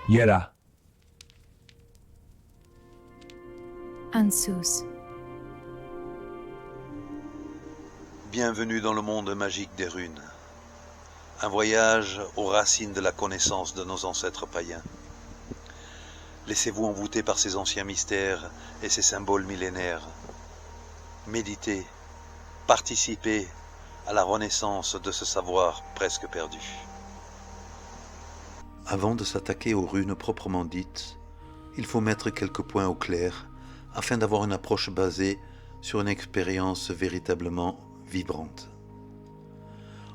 Yera, Ansus, Bienvenue dans le monde magique des runes. Un voyage aux racines de la connaissance de nos ancêtres païens. Laissez-vous envoûter par ces anciens mystères et ces symboles millénaires. Méditez, participez à la renaissance de ce savoir presque perdu. Avant de s'attaquer aux runes proprement dites, il faut mettre quelques points au clair afin d'avoir une approche basée sur une expérience véritablement vibrante.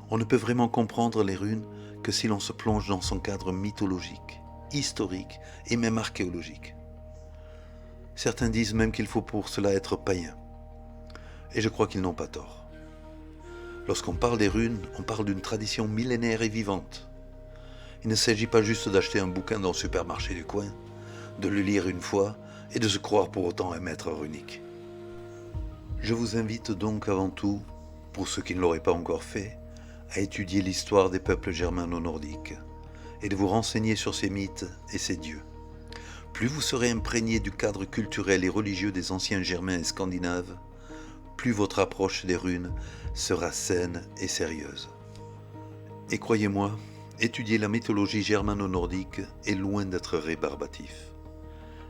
On ne peut vraiment comprendre les runes que si l'on se plonge dans son cadre mythologique, historique et même archéologique. Certains disent même qu'il faut pour cela être païen. Et je crois qu'ils n'ont pas tort. Lorsqu'on parle des runes, on parle d'une tradition millénaire et vivante. Il ne s'agit pas juste d'acheter un bouquin dans le supermarché du coin, de le lire une fois et de se croire pour autant un maître runique. Je vous invite donc avant tout, pour ceux qui ne l'auraient pas encore fait, à étudier l'histoire des peuples germano-nordiques et de vous renseigner sur ces mythes et ces dieux. Plus vous serez imprégné du cadre culturel et religieux des anciens germains et scandinaves, plus votre approche des runes sera saine et sérieuse. Et croyez-moi, étudier la mythologie germano-nordique est loin d'être rébarbatif.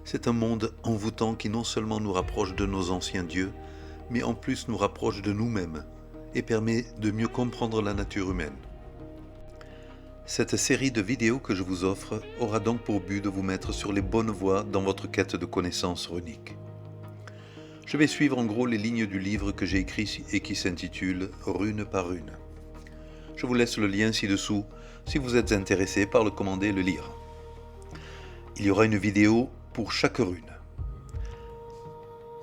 C'est un monde envoûtant qui non seulement nous rapproche de nos anciens dieux, mais en plus nous rapproche de nous-mêmes et permet de mieux comprendre la nature humaine. Cette série de vidéos que je vous offre aura donc pour but de vous mettre sur les bonnes voies dans votre quête de connaissances runiques. Je vais suivre en gros les lignes du livre que j'ai écrit et qui s'intitule « Rune par rune ». Je vous laisse le lien ci-dessous si vous êtes intéressé par le commander et le lire. Il y aura une vidéo pour chaque rune.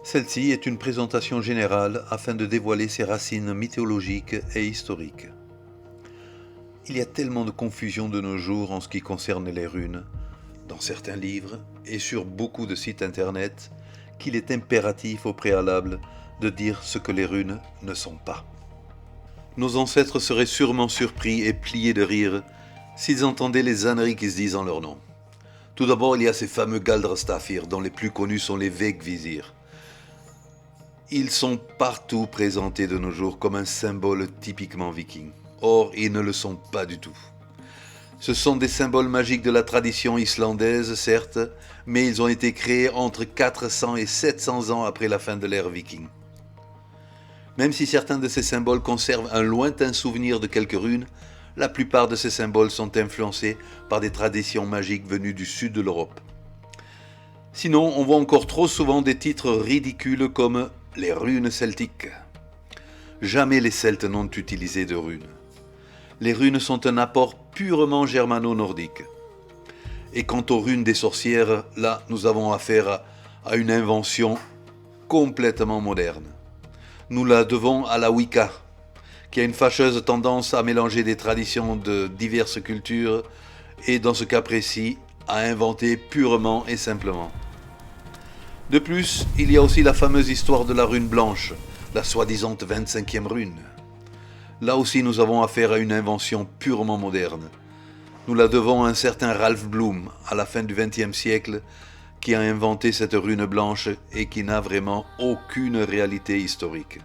Celle-ci est une présentation générale afin de dévoiler ses racines mythologiques et historiques. Il y a tellement de confusion de nos jours en ce qui concerne les runes, dans certains livres et sur beaucoup de sites internet, qu'il est impératif au préalable de dire ce que les runes ne sont pas. Nos ancêtres seraient sûrement surpris et pliés de rire s'ils entendaient les âneries qui se disent en leur nom. Tout d'abord, il y a ces fameux Galdrastafir, dont les plus connus sont les Vegvisir. Ils sont partout présentés de nos jours comme un symbole typiquement viking. Or, ils ne le sont pas du tout. Ce sont des symboles magiques de la tradition islandaise, certes, mais ils ont été créés entre 400 et 700 ans après la fin de l'ère viking. Même si certains de ces symboles conservent un lointain souvenir de quelques runes, la plupart de ces symboles sont influencés par des traditions magiques venues du sud de l'Europe. Sinon, on voit encore trop souvent des titres ridicules comme les runes celtiques. Jamais les Celtes n'ont utilisé de runes. Les runes sont un apport purement germano-nordique. Et quant aux runes des sorcières, là, nous avons affaire à une invention complètement moderne. Nous la devons à la Wicca, qui a une fâcheuse tendance à mélanger des traditions de diverses cultures et, dans ce cas précis, à inventer purement et simplement. De plus, il y a aussi la fameuse histoire de la rune blanche, la soi-disant 25e rune. Là aussi, nous avons affaire à une invention purement moderne. Nous la devons à un certain Ralph Bloom, à la fin du XXe siècle, qui a inventé cette rune blanche et qui n'a vraiment aucune réalité historique.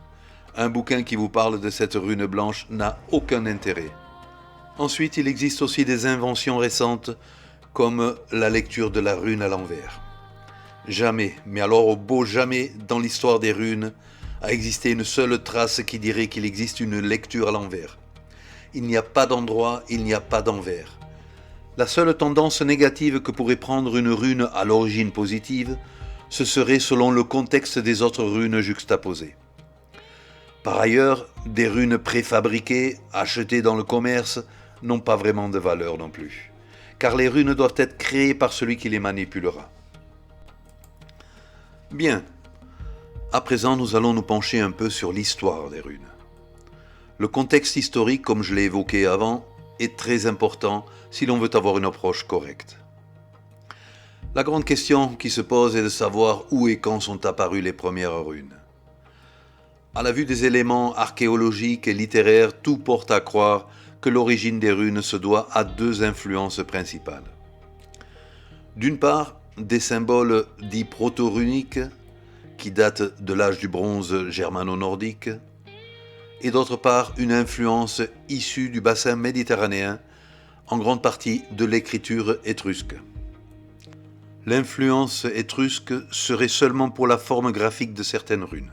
Un bouquin qui vous parle de cette rune blanche n'a aucun intérêt. Ensuite, il existe aussi des inventions récentes, comme la lecture de la rune à l'envers. Jamais, mais alors au beau jamais, dans l'histoire des runes, a existé une seule trace qui dirait qu'il existe une lecture à l'envers. Il n'y a pas d'endroit, il n'y a pas d'envers. La seule tendance négative que pourrait prendre une rune à l'origine positive, ce serait selon le contexte des autres runes juxtaposées. Par ailleurs, des runes préfabriquées, achetées dans le commerce, n'ont pas vraiment de valeur non plus, car les runes doivent être créées par celui qui les manipulera. Bien, à présent nous allons nous pencher un peu sur l'histoire des runes. Le contexte historique, comme je l'ai évoqué avant, est très important si l'on veut avoir une approche correcte. La grande question qui se pose est de savoir où et quand sont apparues les premières runes. À la vue des éléments archéologiques et littéraires, tout porte à croire que l'origine des runes se doit à deux influences principales. D'une part, des symboles dits proto-runiques qui datent de l'âge du bronze germano-nordique, et d'autre part, une influence issue du bassin méditerranéen, en grande partie de l'écriture étrusque. L'influence étrusque serait seulement pour la forme graphique de certaines runes.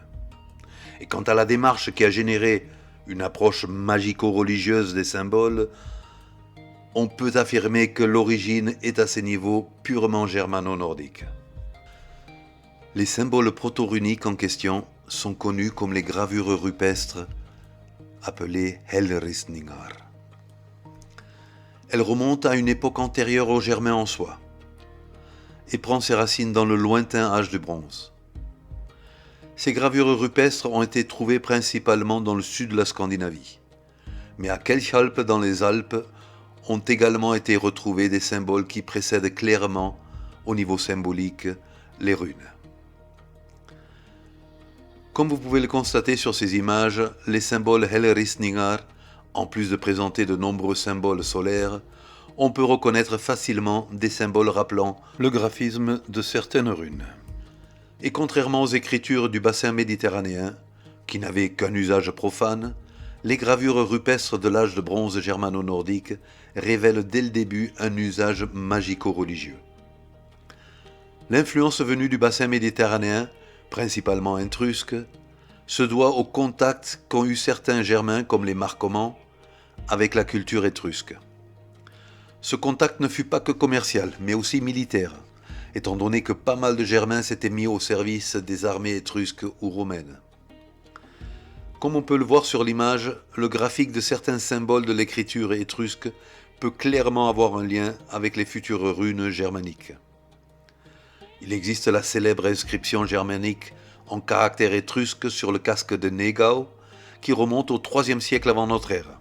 Et quant à la démarche qui a généré une approche magico-religieuse des symboles, on peut affirmer que l'origine est à ces niveaux purement germano-nordique. Les symboles proto-runiques en question sont connus comme les gravures rupestres appelées Helleristningar. Elles remontent à une époque antérieure aux Germains en soi et prend ses racines dans le lointain âge du bronze. Ces gravures rupestres ont été trouvées principalement dans le sud de la Scandinavie, mais à Kelchalp dans les Alpes ont également été retrouvés des symboles qui précèdent clairement, au niveau symbolique, les runes. Comme vous pouvez le constater sur ces images, les symboles Helleristningar, en plus de présenter de nombreux symboles solaires, on peut reconnaître facilement des symboles rappelant le graphisme de certaines runes. Et contrairement aux écritures du bassin méditerranéen, qui n'avaient qu'un usage profane, les gravures rupestres de l'âge de bronze germano-nordique révèlent dès le début un usage magico-religieux. L'influence venue du bassin méditerranéen, principalement étrusque, se doit au contact qu'ont eu certains Germains comme les Marcomans avec la culture étrusque. Ce contact ne fut pas que commercial, mais aussi militaire, étant donné que pas mal de Germains s'étaient mis au service des armées étrusques ou romaines. Comme on peut le voir sur l'image, le graphique de certains symboles de l'écriture étrusque peut clairement avoir un lien avec les futures runes germaniques. Il existe la célèbre inscription germanique en caractère étrusque sur le casque de Negau, qui remonte au IIIe siècle avant notre ère.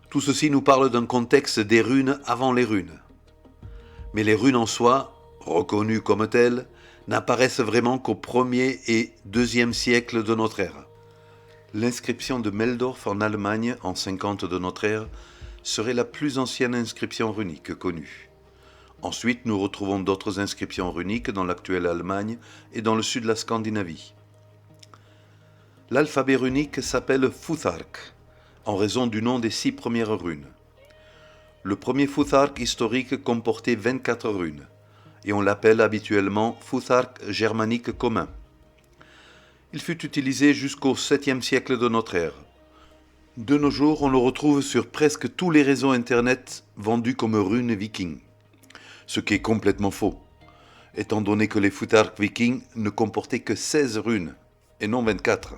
Tout ceci nous parle d'un contexte des runes avant les runes. Mais les runes en soi, reconnues comme telles, n'apparaissent vraiment qu'au 1er et 2e siècle de notre ère. L'inscription de Meldorf en Allemagne en 50 de notre ère serait la plus ancienne inscription runique connue. Ensuite, nous retrouvons d'autres inscriptions runiques dans l'actuelle Allemagne et dans le sud de la Scandinavie. L'alphabet runique s'appelle Futhark, en raison du nom des 6 premières runes. Le premier Futhark historique comportait 24 runes, et on l'appelle habituellement Futhark germanique commun. Il fut utilisé jusqu'au 7e siècle de notre ère. De nos jours, on le retrouve sur presque tous les réseaux internet vendus comme runes vikings. Ce qui est complètement faux, étant donné que les Futhark vikings ne comportaient que 16 runes, et non 24.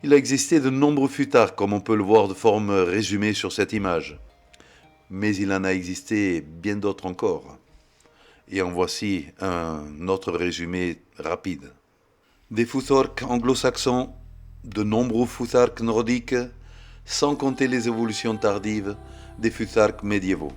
Il a existé de nombreux Futhark, comme on peut le voir de forme résumée sur cette image. Mais il en a existé bien d'autres encore. Et en voici un autre résumé rapide. Des Futhark anglo-saxons, de nombreux Futhark nordiques, sans compter les évolutions tardives des Futhark médiévaux.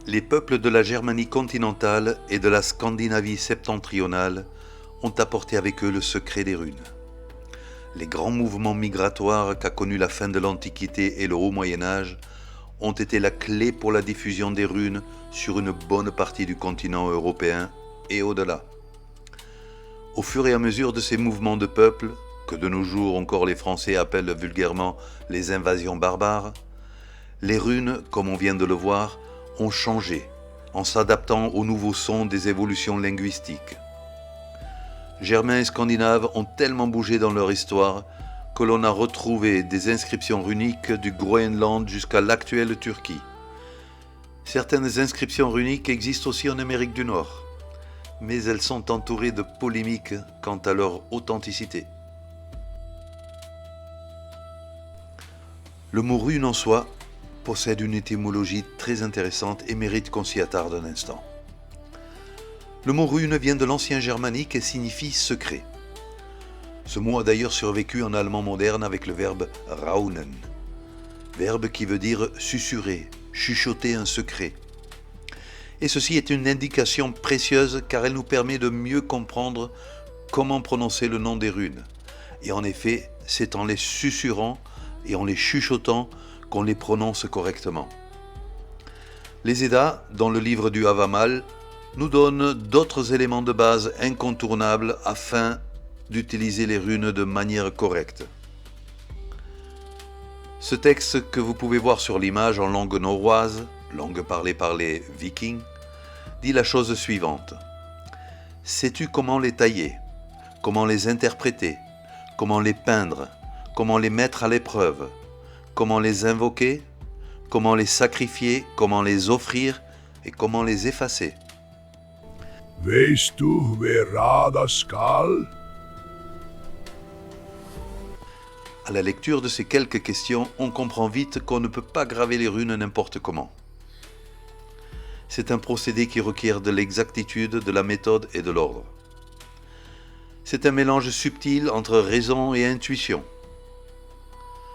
Les peuples de la Germanie continentale et de la Scandinavie septentrionale ont apporté avec eux le secret des runes. Les grands mouvements migratoires qu'a connus la fin de l'Antiquité et le Haut Moyen-Âge ont été la clé pour la diffusion des runes sur une bonne partie du continent européen et au-delà. Au fur et à mesure de ces mouvements de peuples, que de nos jours encore les Français appellent vulgairement les invasions barbares, les runes, comme on vient de le voir, ont changé en s'adaptant aux nouveaux sons des évolutions linguistiques. Germains et Scandinaves ont tellement bougé dans leur histoire que l'on a retrouvé des inscriptions runiques du Groenland jusqu'à l'actuelle Turquie. Certaines inscriptions runiques existent aussi en Amérique du Nord, mais elles sont entourées de polémiques quant à leur authenticité. Le mot rune en soi possède une étymologie très intéressante et mérite qu'on s'y attarde un instant. Le mot rune vient de l'ancien germanique et signifie secret. Ce mot a d'ailleurs survécu en allemand moderne avec le verbe raunen, verbe qui veut dire susurrer, chuchoter un secret. Et ceci est une indication précieuse car elle nous permet de mieux comprendre comment prononcer le nom des runes. Et en effet, c'est en les susurrant et en les chuchotant qu'on les prononce correctement. Les Eddas, dans le livre du Havamal, nous donnent d'autres éléments de base incontournables afin d'utiliser les runes de manière correcte. Ce texte que vous pouvez voir sur l'image en langue norroise, langue parlée par les Vikings, dit la chose suivante. Sais-tu comment les tailler, comment les interpréter, comment les peindre, comment les mettre à l'épreuve, comment les invoquer, comment les sacrifier, comment les offrir et comment les effacer? Weißt du, wer raden skal? À la lecture de ces quelques questions, on comprend vite qu'on ne peut pas graver les runes n'importe comment. C'est un procédé qui requiert de l'exactitude, de la méthode et de l'ordre. C'est un mélange subtil entre raison et intuition.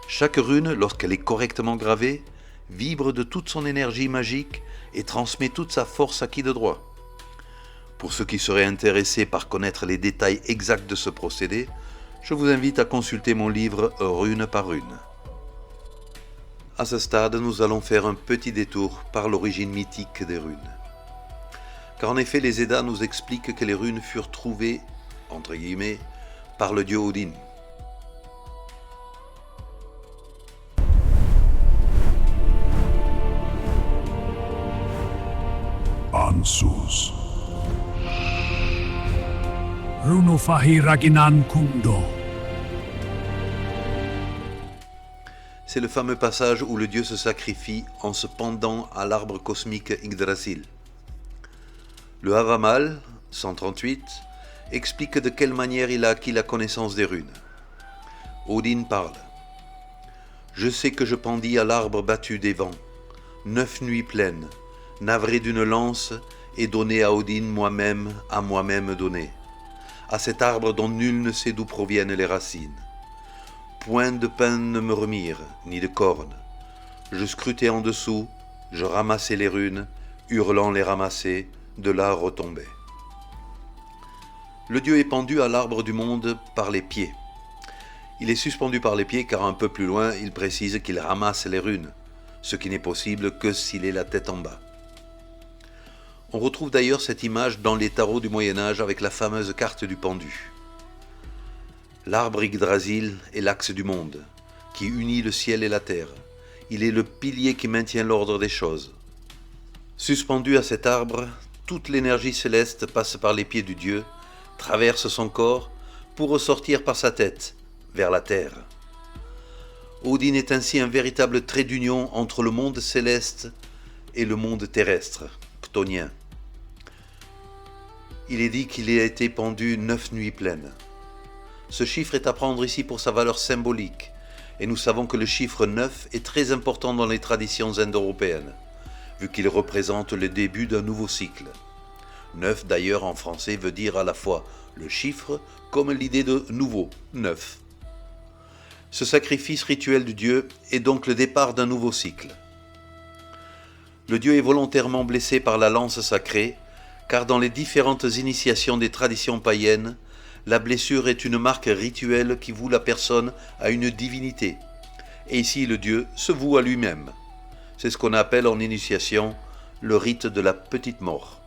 Chaque rune, lorsqu'elle est correctement gravée, vibre de toute son énergie magique et transmet toute sa force à qui de droit. Pour ceux qui seraient intéressés par connaître les détails exacts de ce procédé, je vous invite à consulter mon livre Rune par rune. À ce stade, nous allons faire un petit détour par l'origine mythique des runes. Car en effet, les Eddas nous expliquent que les runes furent trouvées, entre guillemets, par le dieu Odin. Ansus. Runofahi Raginan Kundo. C'est le fameux passage où le dieu se sacrifie en se pendant à l'arbre cosmique Yggdrasil. Le Havamal, 138, explique de quelle manière il a acquis la connaissance des runes. Odin parle. Je sais que je pendis à l'arbre battu des vents, 9 nuits pleines, navré d'une lance et donné à Odin moi-même, à moi-même donné, à cet arbre dont nul ne sait d'où proviennent les racines. Point de pain ne me remirent, ni de cornes. Je scrutais en dessous, je ramassais les runes, hurlant les ramasser, de là retombait. Le dieu est pendu à l'arbre du monde par les pieds. Il est suspendu par les pieds car un peu plus loin, il précise qu'il ramasse les runes, ce qui n'est possible que s'il est la tête en bas. On retrouve d'ailleurs cette image dans les tarots du Moyen-Âge avec la fameuse carte du pendu. L'arbre Yggdrasil est l'axe du monde, qui unit le ciel et la terre. Il est le pilier qui maintient l'ordre des choses. Suspendu à cet arbre, toute l'énergie céleste passe par les pieds du dieu, traverse son corps, pour ressortir par sa tête, vers la terre. Odin est ainsi un véritable trait d'union entre le monde céleste et le monde terrestre, chthonien. Il est dit qu'il a été pendu 9 nuits pleines. Ce chiffre est à prendre ici pour sa valeur symbolique, et nous savons que le chiffre 9 est très important dans les traditions indo-européennes, vu qu'il représente le début d'un nouveau cycle. 9 d'ailleurs en français veut dire à la fois le chiffre comme l'idée de nouveau, neuf. Ce sacrifice rituel du dieu est donc le départ d'un nouveau cycle. Le dieu est volontairement blessé par la lance sacrée, car dans les différentes initiations des traditions païennes, la blessure est une marque rituelle qui voue la personne à une divinité. Et ici, le dieu se voue à lui-même. C'est ce qu'on appelle en initiation le rite de la petite mort.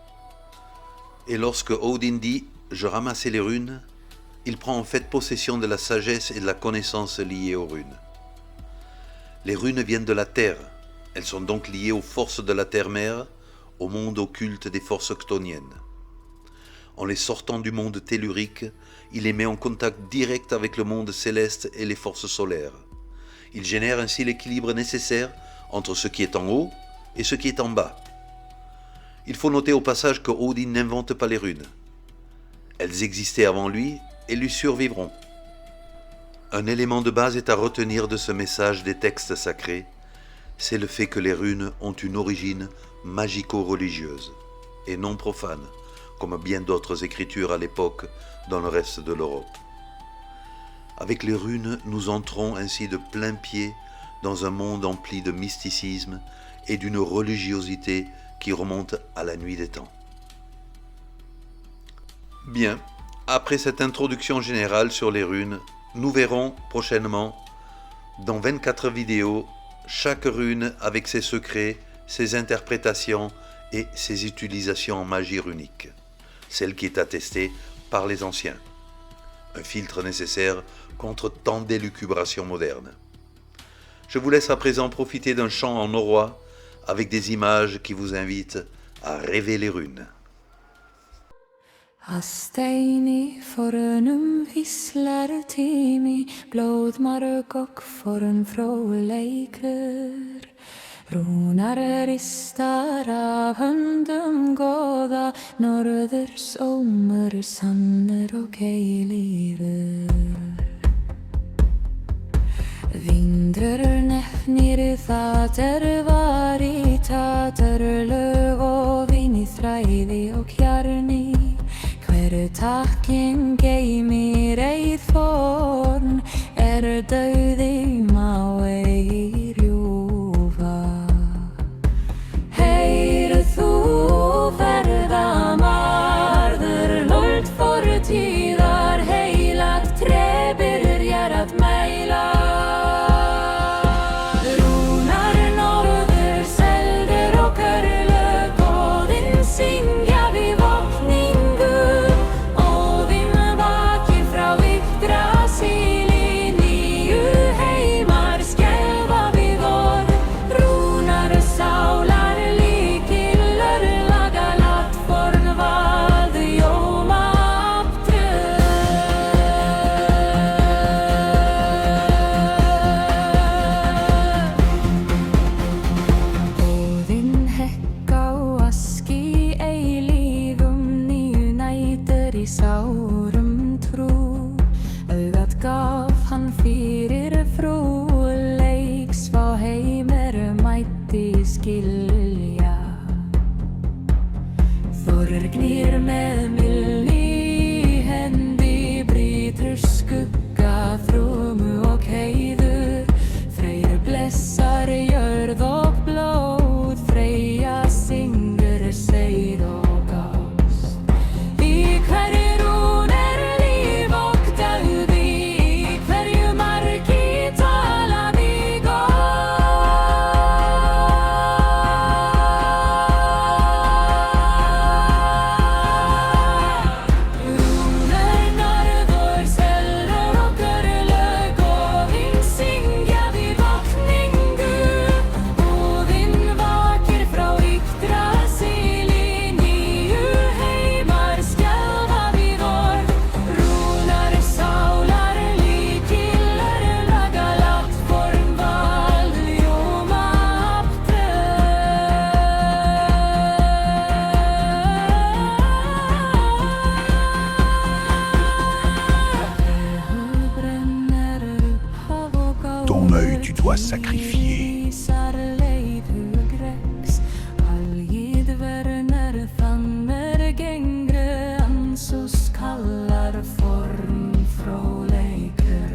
Et lorsque Odin dit « je ramassais les runes », il prend en fait possession de la sagesse et de la connaissance liées aux runes. Les runes viennent de la terre. Elles sont donc liées aux forces de la terre-mère, au monde occulte des forces chthoniennes. En les sortant du monde tellurique, il les met en contact direct avec le monde céleste et les forces solaires. Il génère ainsi l'équilibre nécessaire entre ce qui est en haut et ce qui est en bas. Il faut noter au passage que Odin n'invente pas les runes. Elles existaient avant lui et lui survivront. Un élément de base est à retenir de ce message des textes sacrés, c'est le fait que les runes ont une origine magico-religieuse et non profane, comme bien d'autres écritures à l'époque dans le reste de l'Europe. Avec les runes, nous entrons ainsi de plein pied dans un monde empli de mysticisme et d'une religiosité qui remonte à la nuit des temps. Bien, après cette introduction générale sur les runes, nous verrons prochainement, dans 24 vidéos, chaque rune avec ses secrets, ses interprétations et ses utilisations en magie runique, celle qui est attestée par les anciens. Un filtre nécessaire contre tant d'élucubrations modernes. Je vous laisse à présent profiter d'un chant en norrois avec des images qui vous invitent à rêver les runes. Asteini fornum hvíslar tími, blóðmarg og forn fróðleikur. Rúnar ristar af höndum góða, norðurs ómur sannur og eilífur. Vindrur nefnir það var í lög og vín í þræði og kjarni. Hver takkinn geymir eið forn, dauði má ei rjúfa. Heyru þú verða marður, lort fortíðar, heilagt tré byrjar að mæla. Rúnar norður, seldur og örlög, Óðinn syngja við vopningu. Óðinn vakir frá Yggdrasili, nýju heimar skelfa við orð. Rúnar sálar líkil örlaga, lattforn valð jóma aftröð. Óðinn hekk á aski eilífum, nýju nætur í sárum trú. Augað gaf hann fyrir fróðleik, svá heimur mætti skilja. Þorgnir með mylni í hendi, brýtur skugga þrúmu og heiðu. Freyr blessar jörð og blóð, Freyja syngur seið og ást. Í hverju rún líf og dauði, í hverju margi tala við Rúnar norður, seldur og örlög, Óðinn syngja við vopningu. Óðinn vakir frá Yggdrasili, nýju heimar skelfa við orð. Rúnar sálar líkil örlaga, lattforn valð jóma Ton œil tu dois sacrifier. Algið verður fannur gengru, Ansús kallar forn fróðleikur.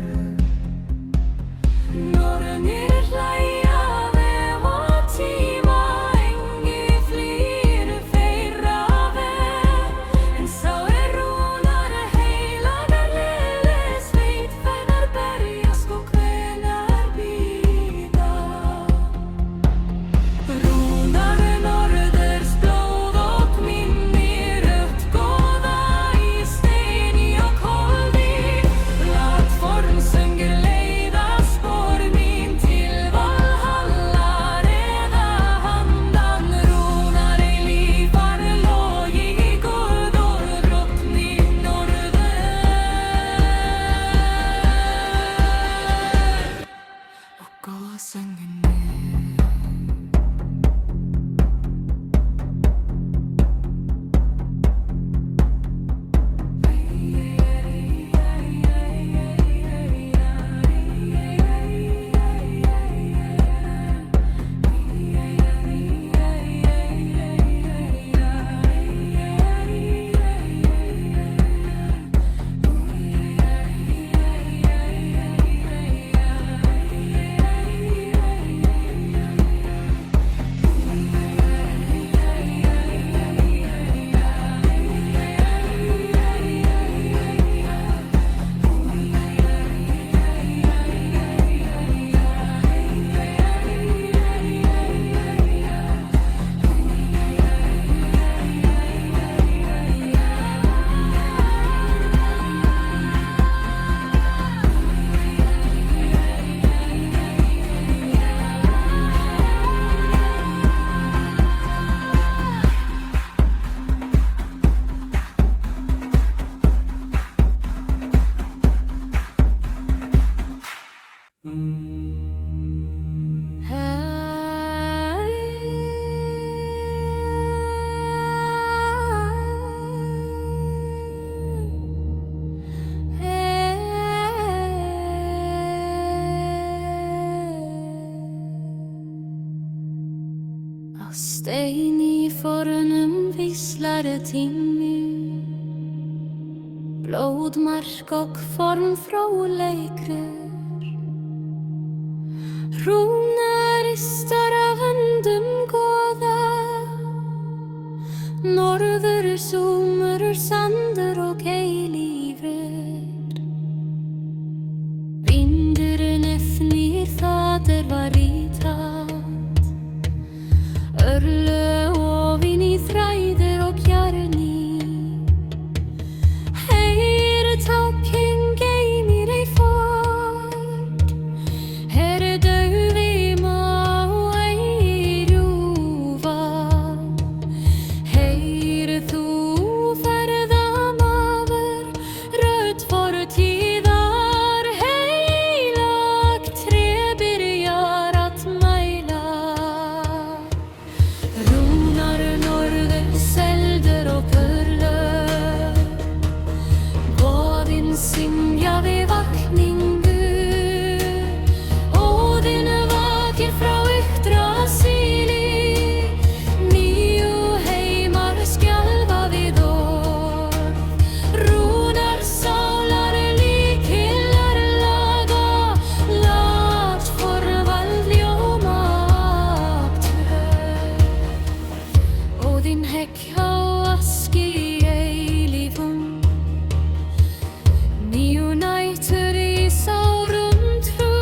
Nornir hlæja þeim og tíma, engi flýr þeirra veg. En sá Rúnar heilagar leles, veit hvenær berjast og hvenær bíða. Stein í fornum víslar tími, blóðmark og form fróðleikur. Rúnaristar af höndum góða, norður súmur, sandur og eilífur. Vindurinn efnir það var rítat, örlög ofin í þræðir og kjarni. Heyr tákinn geymir ei fólk, heyr dauði má ei rjúfa. Heyr þú ferðamaður, rödd fortíðar, heilagt tré byrjar að mæla. Rúnar norður, seldur og purlur, goðin syngja við vakningu. Óðinn vakir frá Yggdrasili, níu heimar skjálfa við orð. Rúnar sálar líkilar laga, lágt forvald ljóma aftur. Óðinn hegg á aski í eilífum, níu nætur í sárum trú.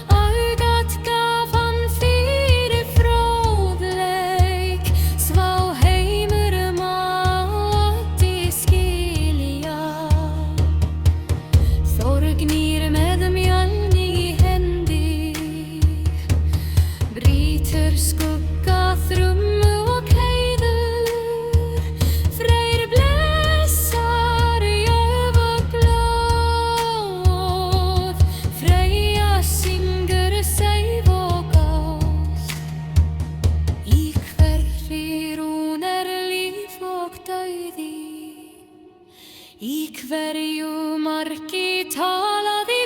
Augat gaf hann fyrir fróðleik, svá heimur mátti skilja. Þorgnýr með mjölni í hendi, brýtur skugga þrummu og heiður. Freyr blessar jöfaglóð, Freyja syngur seif og ást. Í hverri rún líf og dauði, í hverju marki talaði